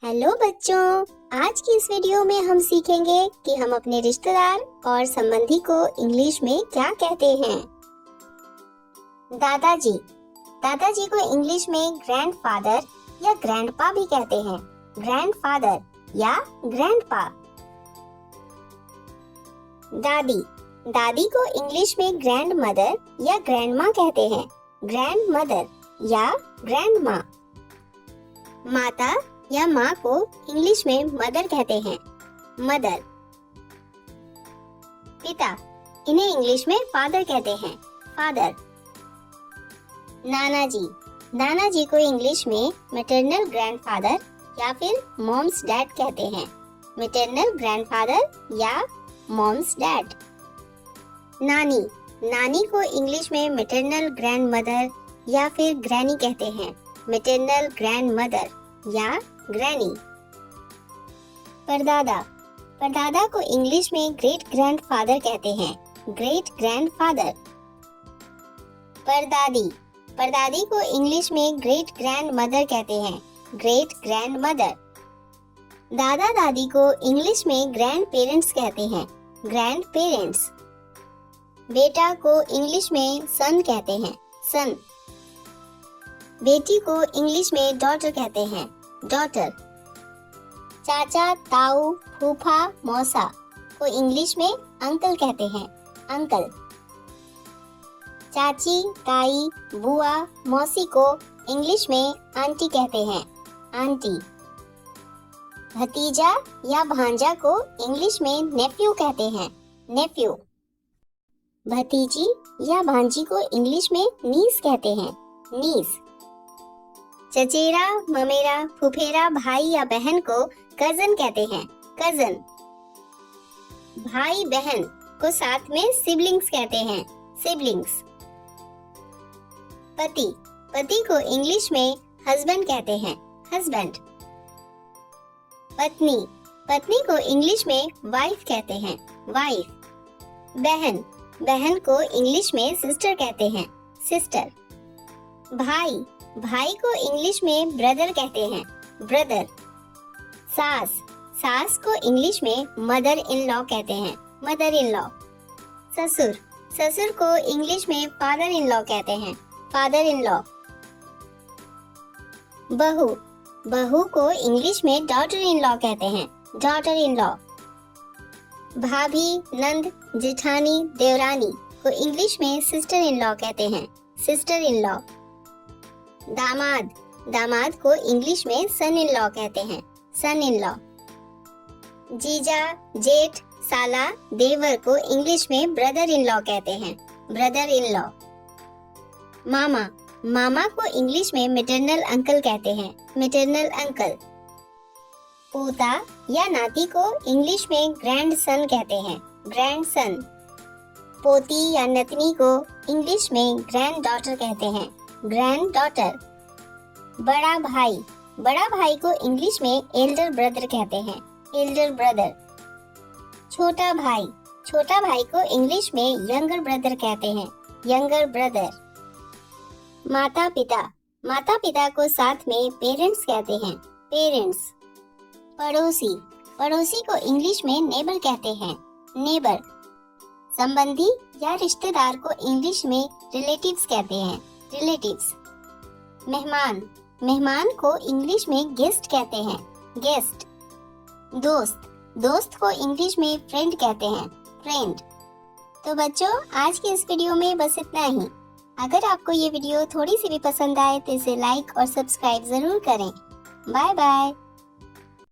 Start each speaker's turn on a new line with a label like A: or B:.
A: Hello बच्चों, आज की इस वीडियो में हम सीखेंगे कि हम अपने रिश्तेदार और संबंधी को इंग्लिश में क्या कहते हैं। दादाजी, दादाजी को इंग्लिश में ग्रैंडफादर या ग्रैंडपा भी कहते हैं। ग्रैंडफादर या ग्रैंडपा। दादी, दादी को इंग्लिश में ग्रैंडमदर या ग्रैंडमा कहते हैं। ग्रैंडमदर या ग्रैंडमा। माता या माँ को इंग्लिश में मदर कहते हैं। मदर। पिता, इन्हें इंग्लिश में फादर कहते हैं। फादर। नाना जी, नाना जी को इंग्लिश में मैटरनल ग्रैंडफादर या फिर मॉम्स डैड कहते हैं। मैटरनल ग्रैंडफादर या मॉम्स डैड। नानी, नानी को इंग्लिश में मैटरनल ग्रैंडमदर या फिर ग्रैनी कहते हैं। मैटरनल ग्रैंडमदर या ग्रैनी। परदादा, परदादा को इंग्लिश में ग्रेट ग्रैंडफादर कहते हैं। Great grandfather. परदादी, परदादी को इंग्लिश में ग्रेट ग्रैंडमदर कहते हैं। Great grandmother. दादा दादी को इंग्लिश में ग्रैंड पेरेंट्स कहते हैं। Grand parents. बेटा को इंग्लिश में सन कहते हैं। सन। बेटी को इंग्लिश में डॉटर कहते हैं। डॉटर। चाचा ताऊ फूफा मौसा को इंग्लिश में अंकल कहते हैं। अंकल। चाची ताई बुआ मौसी को इंग्लिश में आंटी कहते हैं। आंटी। भतीजा या भांजा को इंग्लिश में नेफ्यू कहते हैं। नेफ्यू। भतीजी या भांजी को इंग्लिश में नीस कहते हैं। नीस। चचेरा ममेरा फुफेरा भाई या बहन को कजन कहते हैं। कजन। भाई बहन को साथ में सिबलिंग्स कहते हैं। सिबलिंग्स। पति, पति को इंग्लिश में हस्बैंड कहते हैं। हस्बैंड। पत्नी, पत्नी को इंग्लिश में वाइफ कहते हैं। वाइफ। बहन, बहन को इंग्लिश में सिस्टर कहते हैं। सिस्टर। भाई, भाई को इंग्लिश में ब्रदर कहते हैं। ब्रदर। सास, सास को इंग्लिश में मदर इन लॉ कहते हैं। Mother in law. ससुर, ससुर को इंग्लिश में फादर इन लॉ कहते हैं। Father in law. बहू, बहू को इंग्लिश में डॉटर इन लॉ कहते हैं। Daughter in law. भाभी नंद जेठानी देवरानी को इंग्लिश में सिस्टर इन लॉ कहते हैं। Sister in law. दामाद, दामाद को इंग्लिश में सन इन लॉ कहते हैं। सन इन लॉ। जीजा जेठ साला देवर को इंग्लिश में ब्रदर इन लॉ कहते हैं। Brother in law. मामा, मामा को इंग्लिश में मैटरनल अंकल कहते हैं। Maternal uncle. पोता या नाती को इंग्लिश में ग्रैंड सन कहते हैं। Grand son. पोती या नतनी को इंग्लिश में ग्रैंड डॉटर कहते हैं। Grand daughter. बड़ा भाई, बड़ा भाई को इंग्लिश में एल्डर ब्रदर कहते हैं। Elder brother. छोटा भाई, छोटा भाई को इंग्लिश में यंगर ब्रदर कहते हैं। Younger brother. माता पिता, माता पिता को साथ में पेरेंट्स कहते हैं। पेरेंट्स। पड़ोसी, पड़ोसी को इंग्लिश में नेबर कहते हैं। नेबर। संबंधी या रिश्तेदार को इंग्लिश में रिलेटिव्स कहते हैं। रिलेटिव्स। मेहमान, मेहमान को इंग्लिश में गेस्ट कहते हैं। गेस्ट। दोस्त, दोस्त को इंग्लिश में फ्रेंड कहते हैं। फ्रेंड। तो बच्चों, आज की इस वीडियो में बस इतना ही। अगर आपको ये वीडियो थोड़ी सी भी पसंद आए तो इसे लाइक और सब्सक्राइब जरूर करें। Bye bye.